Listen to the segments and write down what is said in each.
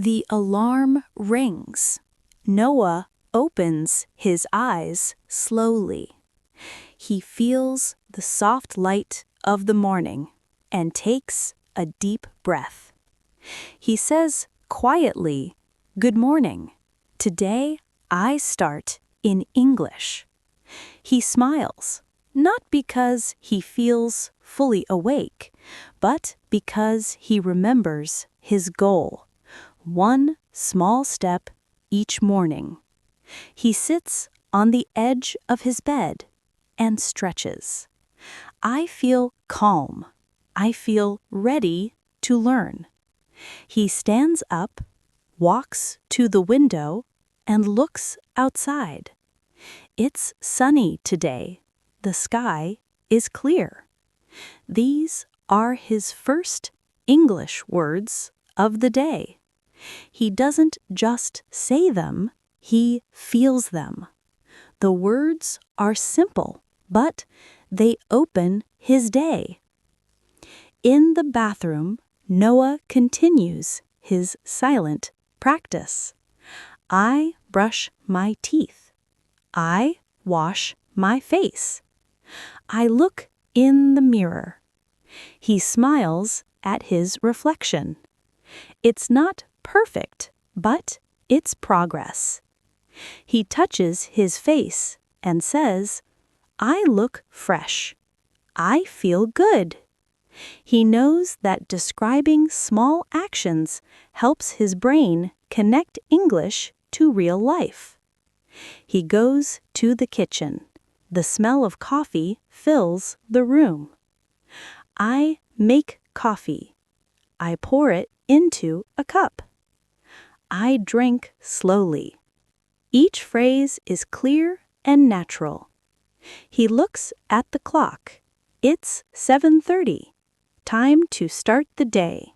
The alarm rings. Noah opens his eyes slowly. He feels the soft light of the morning and takes a deep breath. He says quietly, "Good morning. Today I start in English." He smiles, not because he feels fully awake, but because he remembers his goal. One small step each morning. He sits on the edge of his bed and stretches. I feel calm. I feel ready to learn. He stands up, walks to the window, and looks outside. It's sunny today. The sky is clear. These are his first English words of the day. He doesn't just say them, he feels them. The words are simple, but they open his day. In the bathroom, Noah continues his silent practice. I brush my teeth. I wash my face. I look in the mirror. He smiles at his reflection. It's not perfect, but it's progress. He touches his face and says, I look fresh. I feel good. He knows that describing small actions helps his brain connect English to real life. He goes to the kitchen. The smell of coffee fills the room. I make coffee. I pour it into a cup. I drink slowly. Each phrase is clear and natural. He looks at the clock. It's 7:30. Time to start the day.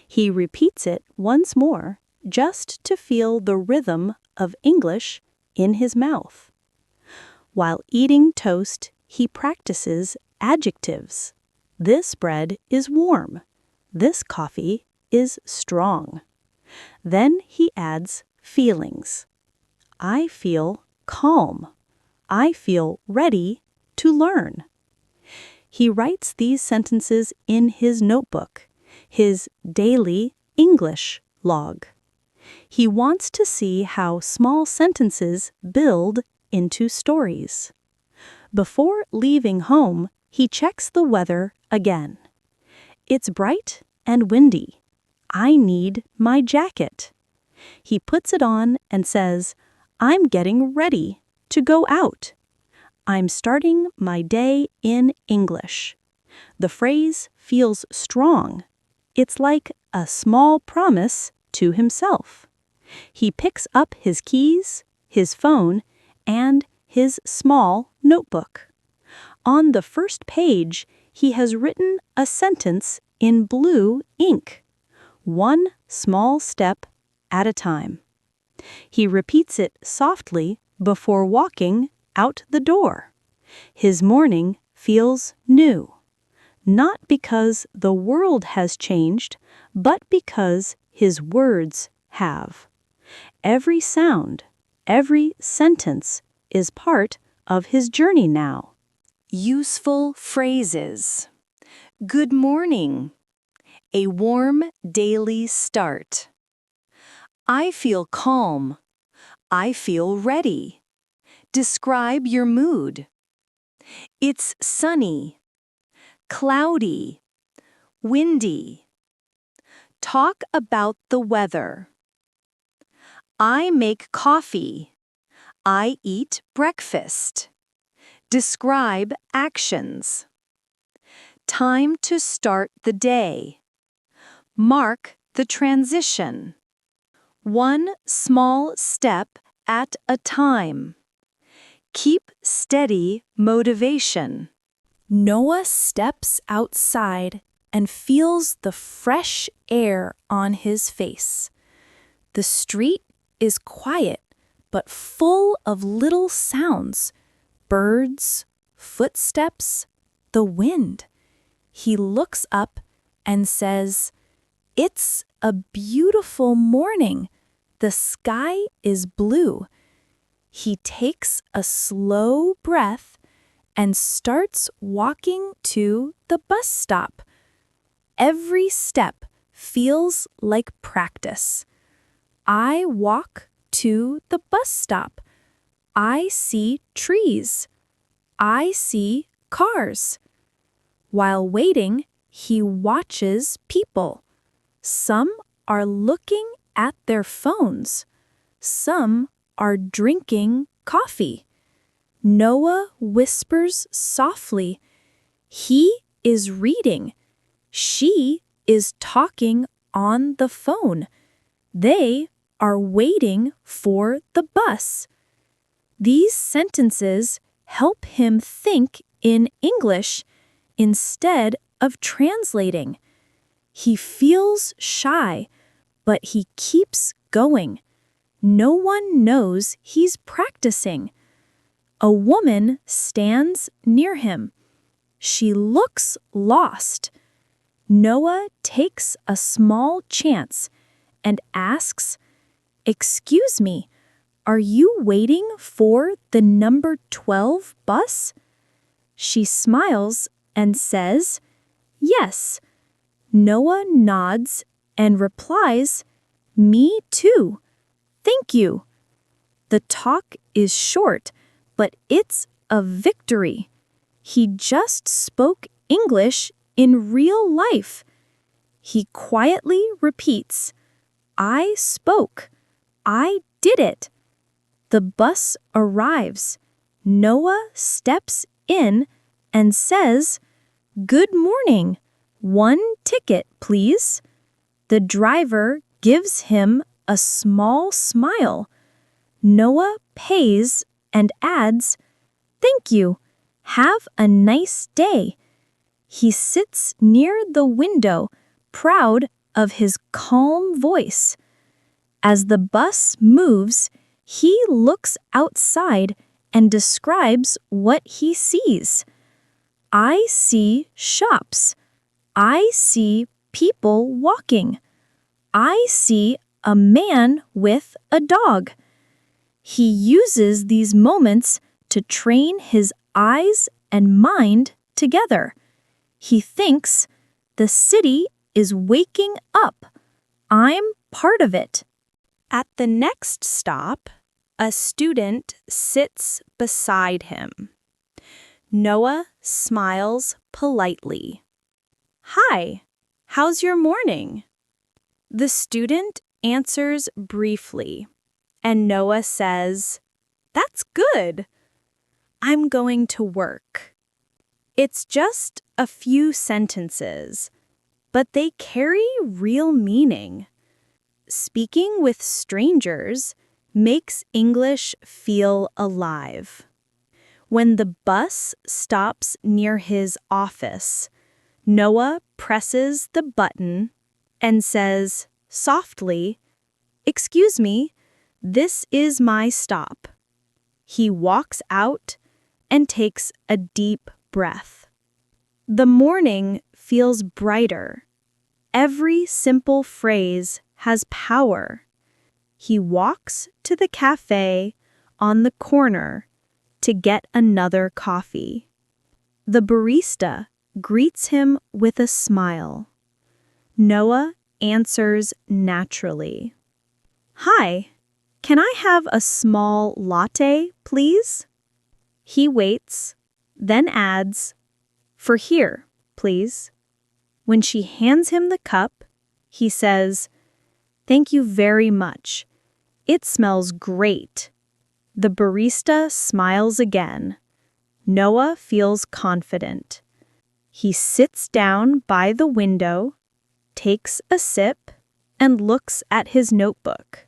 He repeats it once more just to feel the rhythm of English in his mouth. While eating toast, he practices adjectives. This bread is warm. This coffee is strong. Then he adds feelings. I feel calm. I feel ready to learn. He writes these sentences in his notebook, his daily English log. He wants to see how small sentences build into stories. Before leaving home, he checks the weather again. It's bright and windy. I need my jacket. He puts it on and says, I'm getting ready to go out. I'm starting my day in English. The phrase feels strong. It's like a small promise to himself. He picks up his keys, his phone, and his small notebook. On the first page, he has written a sentence in blue ink. One small step at a time. He repeats it softly before walking out the door. His morning feels new. Not because the world has changed, but because his words have. Every sound, every sentence is part of his journey now. Useful phrases. Good morning. A warm daily start. I feel calm. I feel ready. Describe your mood. It's sunny. Cloudy. Windy. Talk about the weather. I make coffee. I eat breakfast. Describe actions. Time to start the day. Mark the transition. One small step at a time. Keep steady motivation. Noah steps outside and feels the fresh air on his face. The street is quiet, but full of little sounds. Birds, footsteps, the wind. He looks up and says, It's a beautiful morning. The sky is blue. He takes a slow breath and starts walking to the bus stop. Every step feels like practice. I walk to the bus stop. I see trees. I see cars. While waiting, he watches people. Some are looking at their phones. Some are drinking coffee. Noah whispers softly. He is reading. She is talking on the phone. They are waiting for the bus. These sentences help him think in English instead of translating. He feels shy, but he keeps going. No one knows he's practicing. A woman stands near him. She looks lost. Noah takes a small chance and asks, "Excuse me, are you waiting for the number 12 bus?" She smiles and says, "Yes." Noah nods and replies, "Me too. Thank you." The talk is short, but it's a victory. He just spoke English in real life. He quietly repeats, "I spoke. I did it." The bus arrives. Noah steps in and says, "Good morning. One ticket, please." The driver gives him a small smile. Noah pays and adds, "Thank you. Have a nice day." He sits near the window, proud of his calm voice. As the bus moves, he looks outside and describes what he sees. "I see shops. I see people walking. I see a man with a dog." He uses these moments to train his eyes and mind together. He thinks, "The city is waking up. I'm part of it." At the next stop, a student sits beside him. Noah smiles politely. "Hi, how's your morning?" The student answers briefly, and Noah says, "That's good. I'm going to work." It's just a few sentences, but they carry real meaning. Speaking with strangers makes English feel alive. When the bus stops near his office, Noah presses the button and says softly, "Excuse me, this is my stop." He walks out and takes a deep breath. The morning feels brighter. Every simple phrase has power. He walks to the cafe on the corner to get another coffee. The barista greets him with a smile. Noah answers naturally. "Hi, can I have a small latte, please?" He waits, then adds, "For here, please." When she hands him the cup, he says, "Thank you very much. It smells great." The barista smiles again. Noah feels confident. He sits down by the window, takes a sip, and looks at his notebook.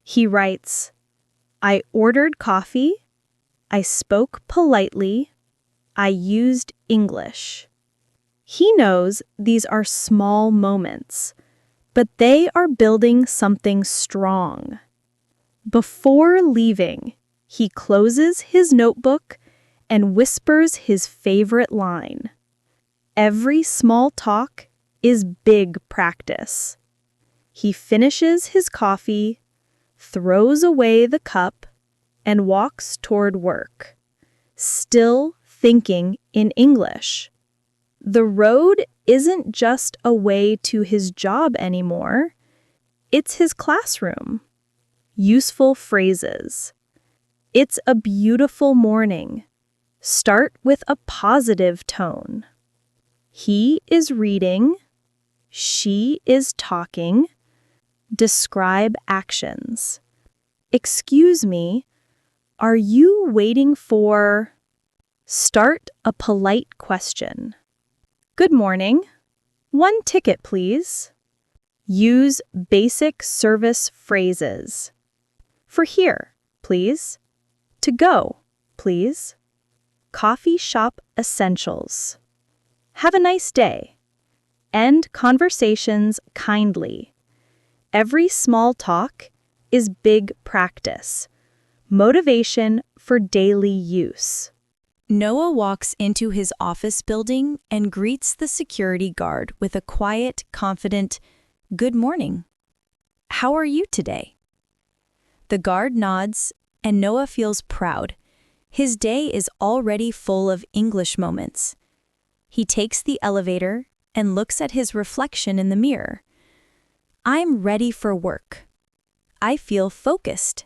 He writes, "I ordered coffee. I spoke politely. I used English." He knows these are small moments, but they are building something strong. Before leaving, he closes his notebook and whispers his favorite line. Every small talk is big practice. He finishes his coffee, throws away the cup, and walks toward work, still thinking in English. The road isn't just a way to his job anymore. It's his classroom. Useful phrases. It's a beautiful morning. Start with a positive tone. He is reading. She is talking. Describe actions. Excuse me, are you waiting for? Start a polite question. Good morning. One ticket, please. Use basic service phrases. For here, please. To go, please. Coffee shop essentials. Have a nice day. End conversations kindly. Every small talk is big practice. Motivation for daily use. Noah walks into his office building and greets the security guard with a quiet, confident, "Good morning. How are you today?" The guard nods, and Noah feels proud. His day is already full of English moments. He takes the elevator and looks at his reflection in the mirror. I'm ready for work. I feel focused.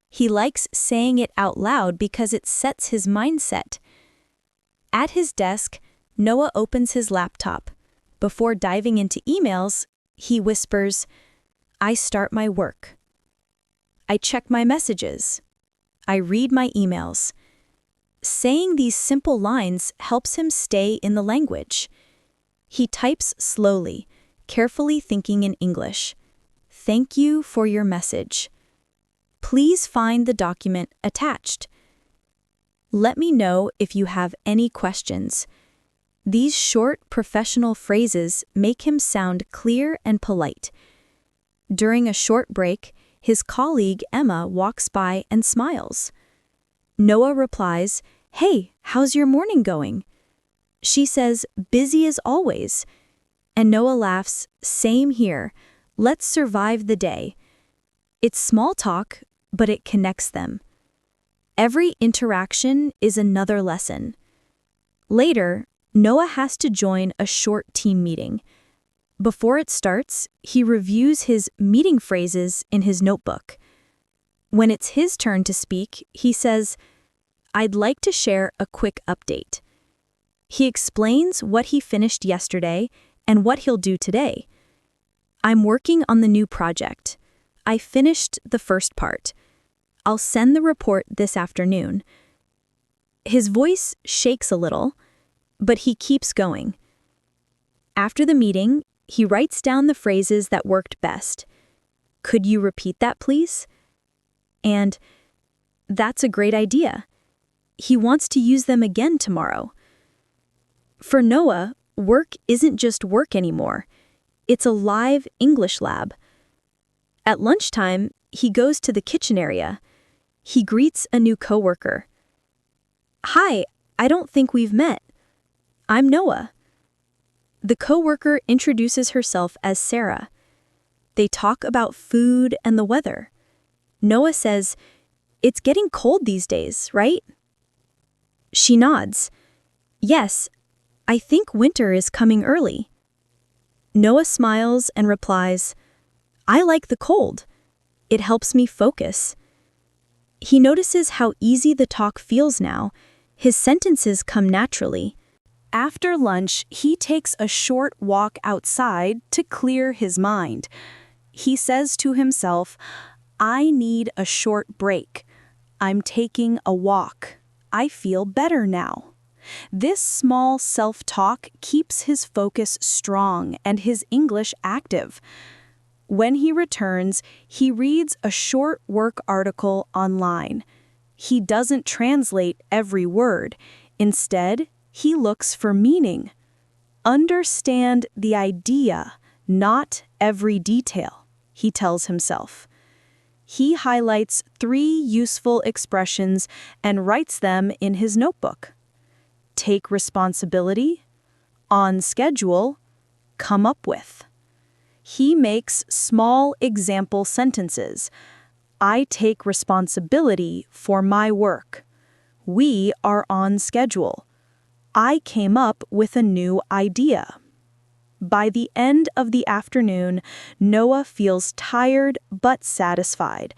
He likes saying it out loud because it sets his mindset. At his desk, Noah opens his laptop. Before diving into emails, he whispers, I start my work. I check my messages. I read my emails. Saying these simple lines helps him stay in the language. He types slowly, carefully thinking in English. Thank you for your message. Please find the document attached. Let me know if you have any questions. These short professional phrases make him sound clear and polite. During a short break, his colleague Emma walks by and smiles. Noah replies, Hey, how's your morning going? She says, busy as always. And Noah laughs, same here. Let's survive the day. It's small talk, but it connects them. Every interaction is another lesson. Later, Noah has to join a short team meeting. Before it starts, he reviews his meeting phrases in his notebook. When it's his turn to speak, he says, I'd like to share a quick update. He explains what he finished yesterday and what he'll do today. I'm working on the new project. I finished the first part. I'll send the report this afternoon. His voice shakes a little, but he keeps going. After the meeting, he writes down the phrases that worked best. Could you repeat that, please? And that's a great idea. He wants to use them again tomorrow. For Noah, work isn't just work anymore. It's a live English lab. At lunchtime, he goes to the kitchen area. He greets a new coworker. Hi, I don't think we've met. I'm Noah. The coworker introduces herself as Sarah. They talk about food and the weather. Noah says, It's getting cold these days, right? She nods. Yes, I think winter is coming early. Noah smiles and replies, I like the cold. It helps me focus. He notices how easy the talk feels now. His sentences come naturally. After lunch, he takes a short walk outside to clear his mind. He says to himself, I need a short break. I'm taking a walk. I feel better now. This small self-talk keeps his focus strong and his English active. When he returns, he reads a short work article online. He doesn't translate every word. Instead, he looks for meaning. Understand the idea, not every detail, he tells himself. He highlights 3 useful expressions and writes them in his notebook. Take responsibility, on schedule, come up with. He makes small example sentences. I take responsibility for my work. We are on schedule. I came up with a new idea. By the end of the afternoon, Noah feels tired but satisfied.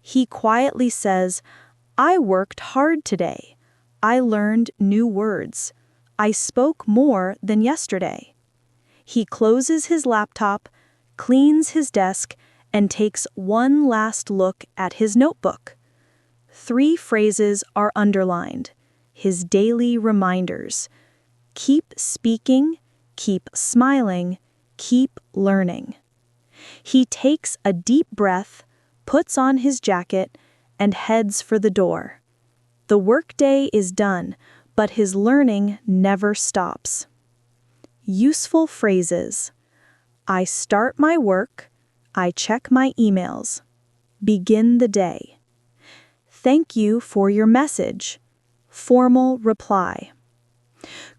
He quietly says, I worked hard today. I learned new words. I spoke more than yesterday. He closes his laptop, cleans his desk, and takes one last look at his notebook. 3 phrases are underlined, his daily reminders. Keep speaking, keep smiling, keep learning. He takes a deep breath, puts on his jacket, and heads for the door. The workday is done, but his learning never stops. Useful phrases. I start my work. I check my emails. Begin the day. Thank you for your message. Formal reply.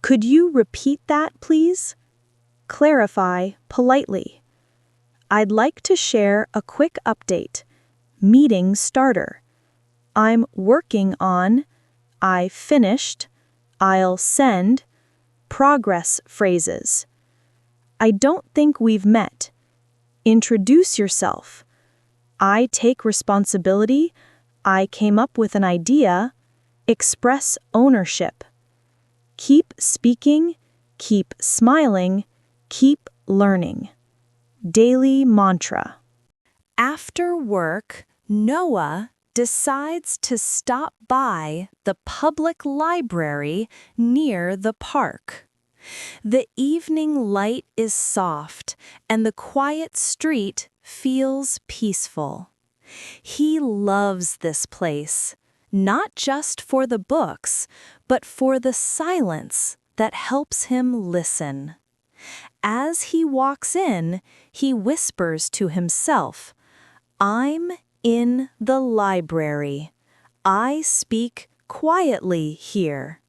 Could you repeat that, please? Clarify politely. I'd like to share a quick update. Meeting starter. I'm working on. I finished. I'll send. Progress phrases. I don't think we've met. Introduce yourself. I take responsibility. I came up with an idea. Express ownership. Keep speaking, keep smiling, keep learning. Daily mantra. After work, Noah decides to stop by the public library near the park. The evening light is soft, and the quiet street feels peaceful. He loves this place, not just for the books, but for the silence that helps him listen. As he walks in, he whispers to himself, I'm in the library. I speak quietly here.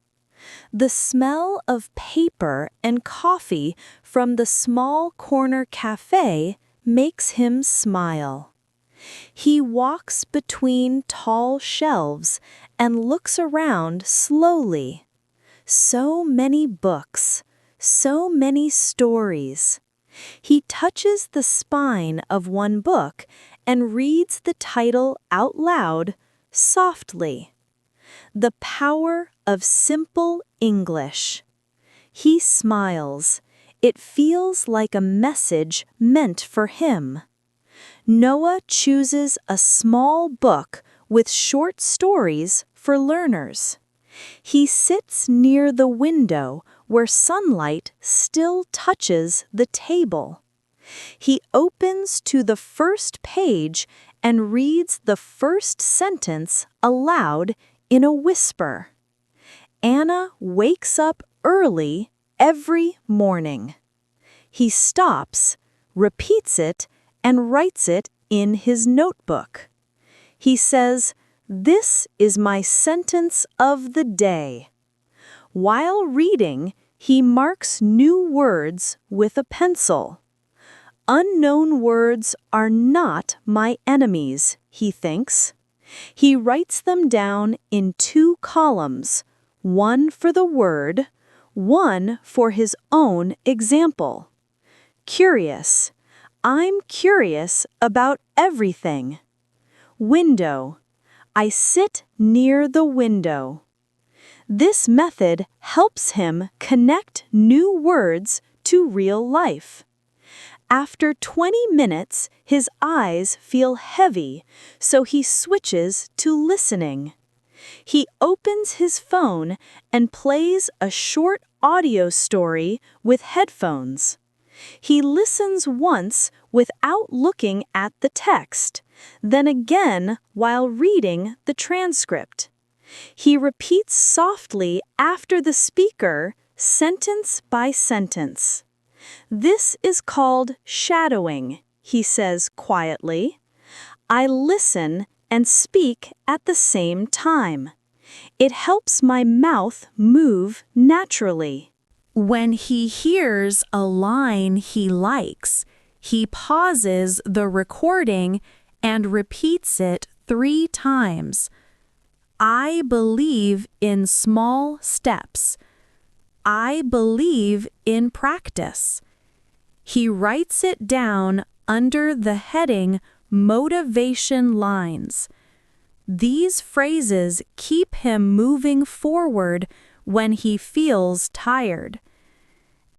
The smell of paper and coffee from the small corner cafe makes him smile. He walks between tall shelves and looks around slowly. So many books, so many stories. He touches the spine of one book and reads the title out loud, softly. The Power of Simple English. He smiles. It feels like a message meant for him. Noah chooses a small book with short stories for learners. He sits near the window where sunlight still touches the table. He opens to the first page and reads the first sentence aloud in a whisper. Anna wakes up early every morning. He stops, repeats it, and writes it in his notebook. He says, "This is my sentence of the day." While reading, he marks new words with a pencil. Unknown words are not my enemies, he thinks. He writes them down in 2 columns, one for the word, one for his own example. Curious. I'm curious about everything. Window. I sit near the window. This method helps him connect new words to real life. After 20 minutes, his eyes feel heavy, so he switches to listening. He opens his phone and plays a short audio story with headphones. He listens once without looking at the text, then again while reading the transcript. He repeats softly after the speaker, sentence by sentence. This is called shadowing, he says quietly. I listen and speak at the same time. It helps my mouth move naturally. When he hears a line he likes, he pauses the recording and repeats it 3 times. I believe in small steps. I believe in practice. He writes it down under the heading Motivation Lines. These phrases keep him moving forward when he feels tired.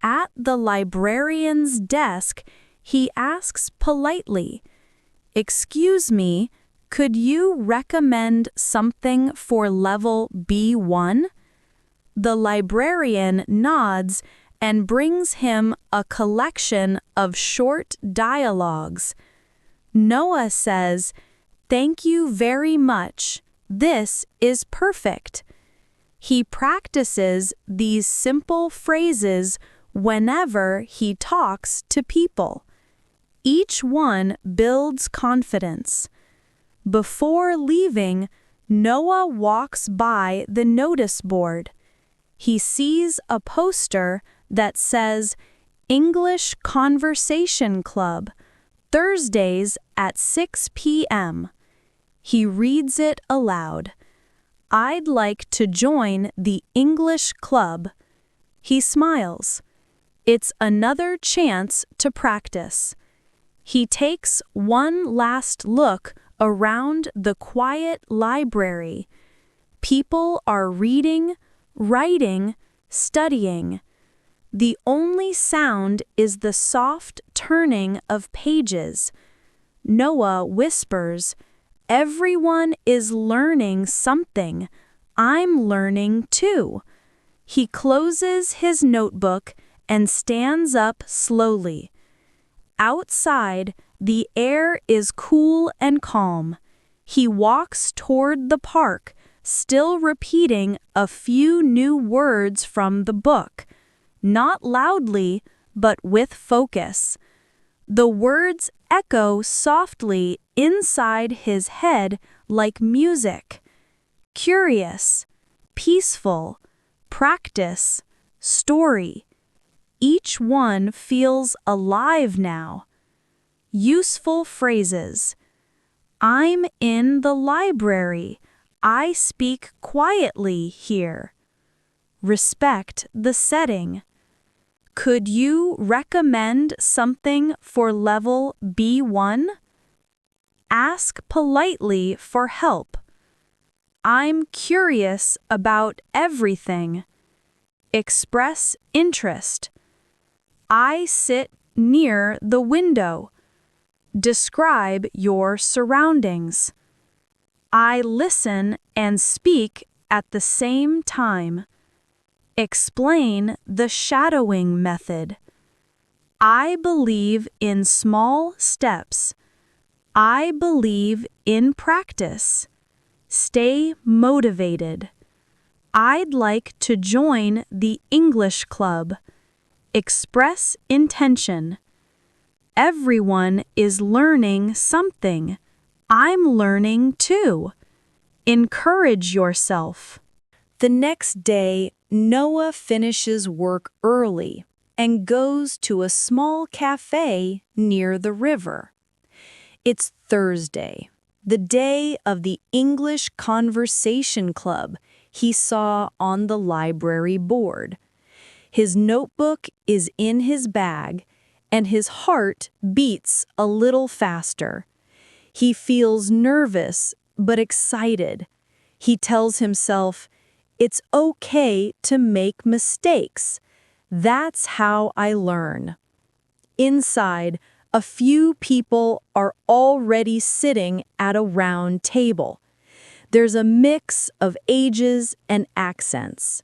At the librarian's desk, he asks politely, "Excuse me, could you recommend something for level B1?" The librarian nods and brings him a collection of short dialogues. Noah says, "Thank you very much. This is perfect." He practices these simple phrases whenever he talks to people. Each one builds confidence. Before leaving, Noah walks by the notice board. He sees a poster that says English Conversation Club, Thursdays at 6 p.m. He reads it aloud. "I'd like to join the English club." He smiles. It's another chance to practice. He takes one last look around the quiet library. People are reading, writing, studying. The only sound is the soft turning of pages. Noah whispers, "Everyone is learning something. I'm learning too." He closes his notebook and stands up slowly. Outside, the air is cool and calm. He walks toward the park, still repeating a few new words from the book, not loudly, but with focus. The words echo softly inside his head like music. Curious, peaceful, practice, story. Each one feels alive now. Useful phrases. I'm in the library. I speak quietly here. Respect the setting. Could you recommend something for level B1? Ask politely for help. I'm curious about everything. Express interest. I sit near the window. Describe your surroundings. I listen and speak at the same time. Explain the shadowing method. I believe in small steps. I believe in practice. Stay motivated. I'd like to join the English club. Express intention. Everyone is learning something. I'm learning too. Encourage yourself. The next day, Noah finishes work early and goes to a small cafe near the river. It's Thursday, the day of the English Conversation Club he saw on the library board. His notebook is in his bag, and his heart beats a little faster. He feels nervous but excited. He tells himself, "It's okay to make mistakes. That's how I learn." Inside, a few people are already sitting at a round table. There's a mix of ages and accents.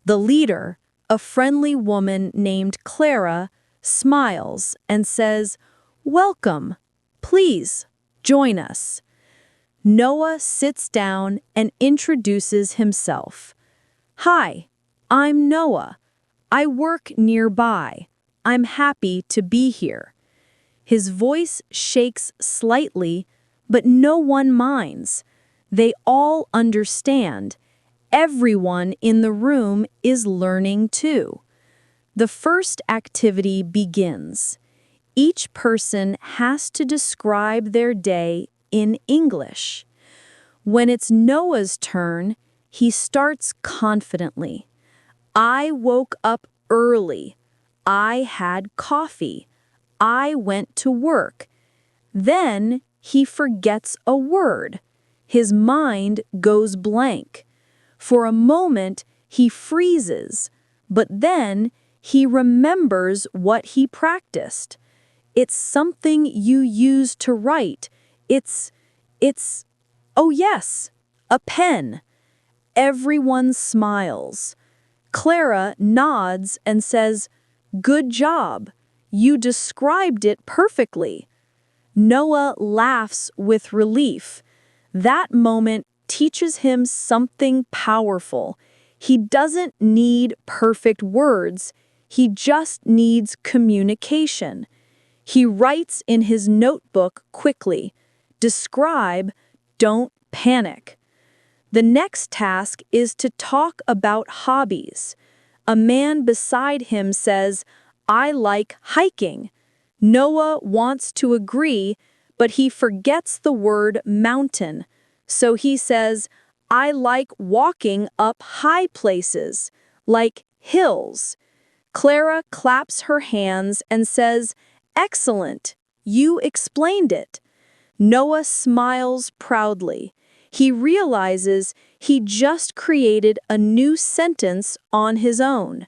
The leader, a friendly woman named Clara, smiles and says, "Welcome. Please, join us." Noah sits down and introduces himself. "Hi, I'm Noah. I work nearby. I'm happy to be here." His voice shakes slightly, but no one minds. They all understand. Everyone in the room is learning too. The first activity begins. Each person has to describe their day in English. When it's Noah's turn, he starts confidently. I woke up early. I had coffee. I went to work. Then he forgets a word. His mind goes blank. For a moment, he freezes, but then he remembers what he practiced. It's something you use to write. It's, oh yes, a pen. Everyone smiles. Clara nods and says, "Good job. You described it perfectly." Noah laughs with relief. That moment teaches him something powerful. He doesn't need perfect words. He just needs communication. He writes in his notebook quickly, "Describe, don't panic." The next task is to talk about hobbies. A man beside him says, "I like hiking." Noah wants to agree, but he forgets the word mountain. So he says, "I like walking up high places, like hills." Clara claps her hands and says, "Excellent, you explained it." Noah smiles proudly. He realizes he just created a new sentence on his own.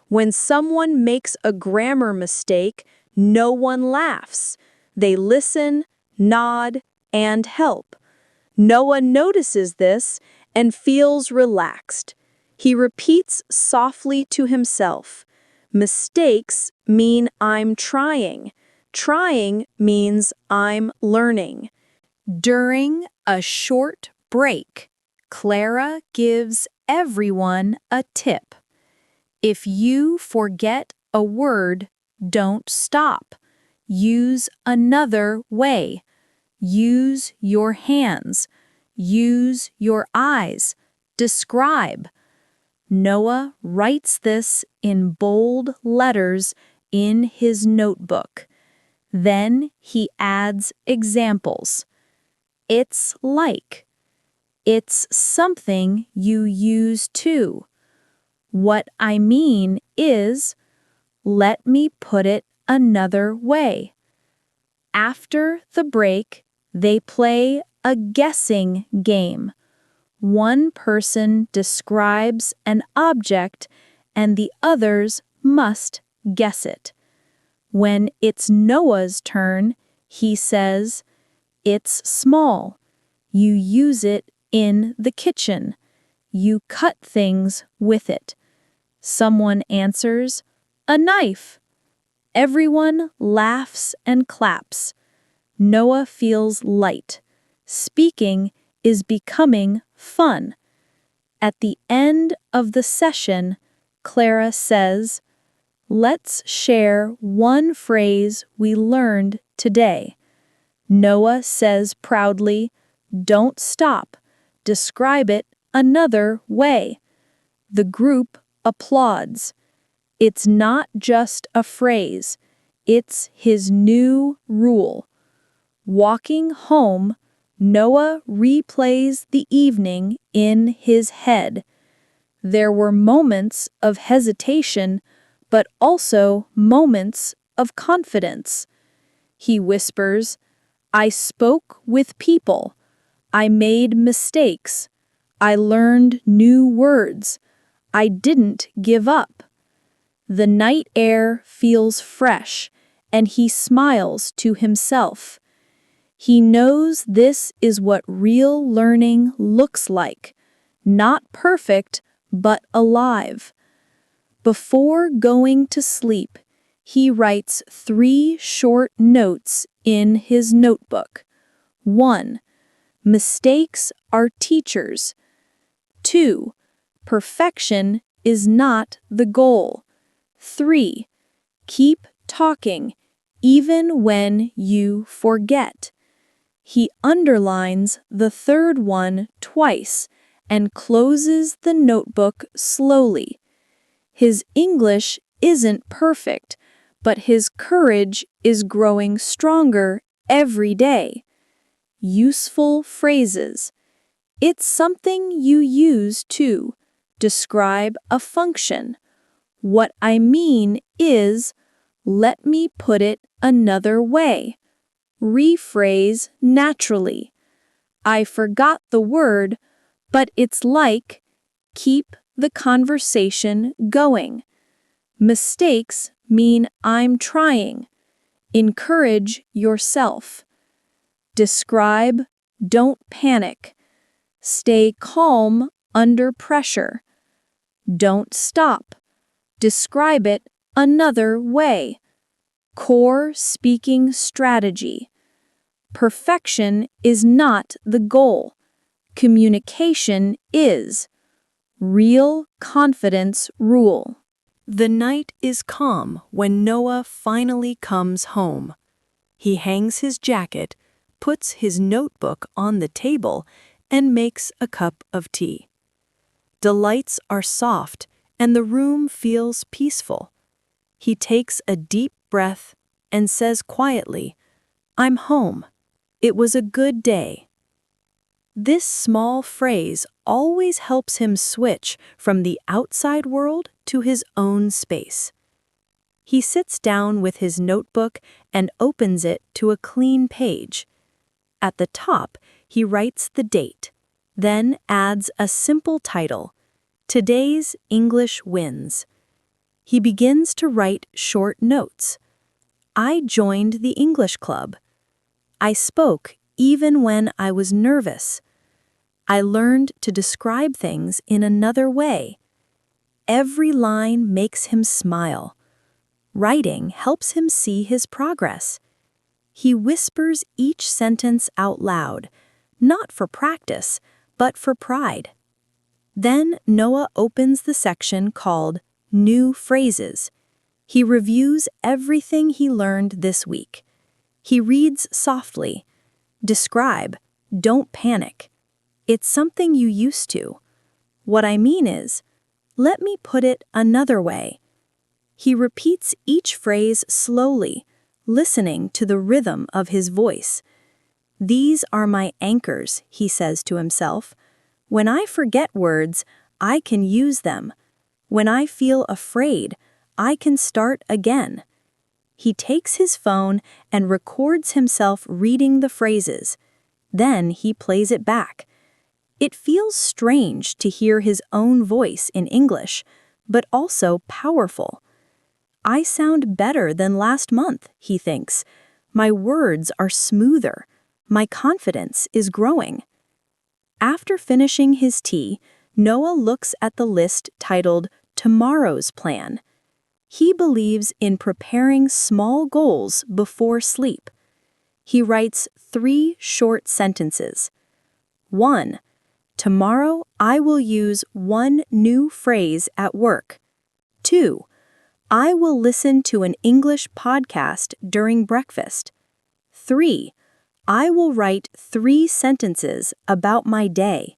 When someone makes a grammar mistake, no one laughs. They listen, nod, and help. Noah notices this and feels relaxed. He repeats softly to himself, "Mistakes mean I'm trying. Trying means I'm learning." During a short break, Clara gives everyone a tip. If you forget a word, don't stop. Use another way. Use your hands. Use your eyes. Describe. Noah writes this in bold letters in his notebook. Then he adds examples. It's like. It's something you use too. What I mean is, let me put it another way. After the break, they play a guessing game. One person describes an object and the others must guess it. When it's Noah's turn, he says, "It's small. You use it in the kitchen. You cut things with it." Someone answers, "A knife." Everyone laughs and claps. Noah feels light. Speaking is becoming fun. At the end of the session, Clara says, "Let's share one phrase we learned today." Noah says proudly, "Don't stop. Describe it another way." The group applauds. It's not just a phrase, it's his new rule. Walking home, Noah replays the evening in his head. There were moments of hesitation, but also moments of confidence. He whispers, "I spoke with people. I made mistakes. I learned new words. I didn't give up." The night air feels fresh, and he smiles to himself. He knows this is what real learning looks like, not perfect, but alive. Before going to sleep, he writes 3 short notes in his notebook. 1. Mistakes are teachers. 2. Perfection is not the goal. 3. Keep talking, even when you forget. He underlines the third one twice and closes the notebook slowly. His English isn't perfect, but his courage is growing stronger every day. Useful phrases. It's something you use to describe a function. What I mean is, let me put it another way. Rephrase naturally. I forgot the word, but it's like, keep the conversation going. Mistakes mean I'm trying. Encourage yourself. Describe, don't panic. Stay calm under pressure. Don't stop. Describe it another way. Core speaking strategy. Perfection is not the goal. Communication is. Real confidence rule. The night is calm when Noah finally comes home. He hangs his jacket, puts his notebook on the table, and makes a cup of tea. The lights are soft and the room feels peaceful. He takes a deep breath and says quietly, "I'm home. It was a good day." This small phrase always helps him switch from the outside world to his own space. He sits down with his notebook and opens it to a clean page. At the top, he writes the date, then adds a simple title, "Today's English Wins." He begins to write short notes. I joined the English club. I spoke even when I was nervous. I learned to describe things in another way. Every line makes him smile. Writing helps him see his progress. He whispers each sentence out loud, not for practice, but for pride. Then Noah opens the section called New Phrases. He reviews everything he learned this week. He reads softly. Describe, don't panic. It's something you used to. What I mean is, let me put it another way. He repeats each phrase slowly, listening to the rhythm of his voice. These are my anchors, he says to himself. When I forget words, I can use them. When I feel afraid, I can start again. He takes his phone and records himself reading the phrases. Then he plays it back. It feels strange to hear his own voice in English, but also powerful. I sound better than last month, he thinks. My words are smoother. My confidence is growing. After finishing his tea, Noah looks at the list titled Tomorrow's Plan. He believes in preparing small goals before sleep. He writes 3 short sentences. 1. Tomorrow I will use 1 new phrase at work. 2. I will listen to an English podcast during breakfast. 3. I will write 3 sentences about my day.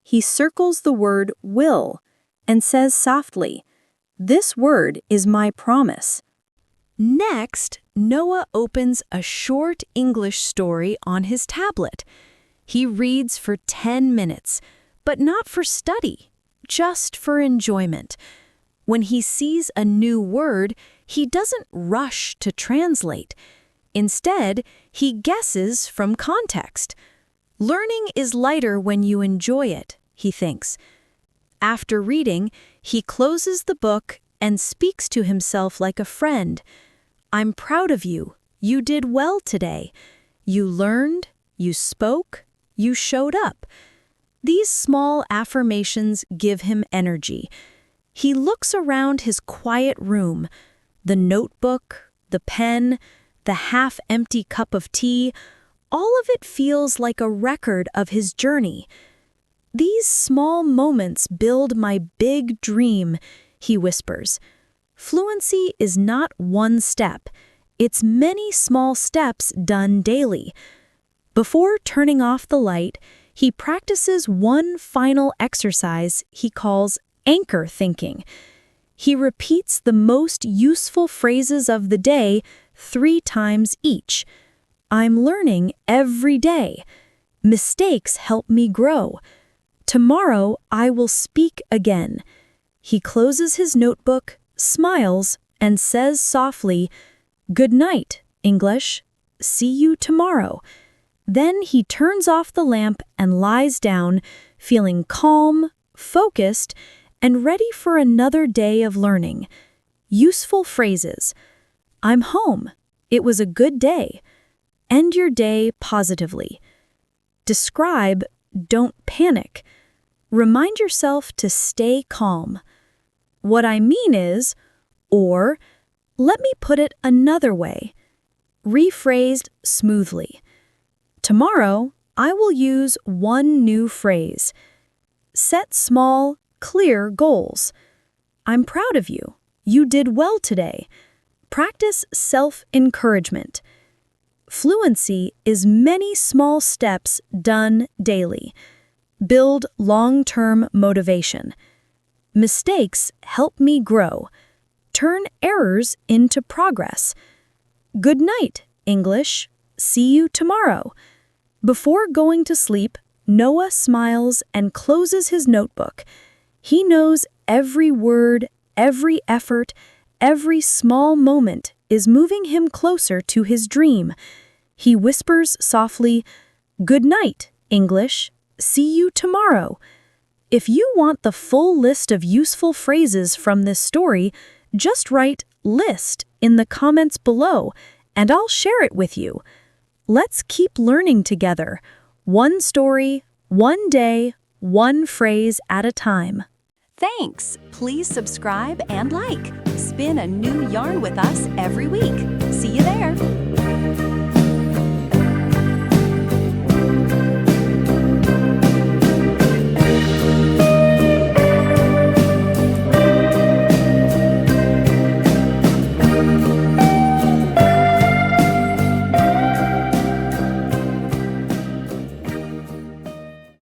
He circles the word will and says softly, "This word is my promise." Next, Noah opens a short English story on his tablet. He reads for 10 minutes, but not for study, just for enjoyment. When he sees a new word, he doesn't rush to translate. Instead, he guesses from context. Learning is lighter when you enjoy it, he thinks. After reading, he closes the book and speaks to himself like a friend. "I'm proud of you. You did well today. You learned, you spoke, you showed up." These small affirmations give him energy. He looks around his quiet room, the notebook, the pen, the half-empty cup of tea. All of it feels like a record of his journey. "These small moments build my big dream," he whispers. Fluency is not one step. It's many small steps done daily. Before turning off the light, he practices one final exercise he calls anchor thinking. He repeats the most useful phrases of the day 3 times each. I'm learning every day. Mistakes help me grow. Tomorrow I will speak again. He closes his notebook, smiles, and says softly, "Good night, English. See you tomorrow." Then he turns off the lamp and lies down, feeling calm, focused, and ready for another day of learning. Useful phrases. I'm home. It was a good day. End your day positively. Describe, don't panic. Remind yourself to stay calm. What I mean is, or let me put it another way. Rephrased smoothly. Tomorrow, I will use one new phrase. Set small, clear goals. I'm proud of you. You did well today. Practice self-encouragement. Fluency is many small steps done daily. Build long-term motivation. Mistakes help me grow. Turn errors into progress. Good night, English. See you tomorrow. Before going to sleep, Noah smiles and closes his notebook. He knows every word, every effort, every small moment is moving him closer to his dream. He whispers softly, "Good night, English. See you tomorrow." If you want the full list of useful phrases from this story, just write "list" in the comments below, and I'll share it with you. Let's keep learning together. One story, one day, one phrase at a time. Thanks! Please subscribe and like. Spin a new yarn with us every week. See you there!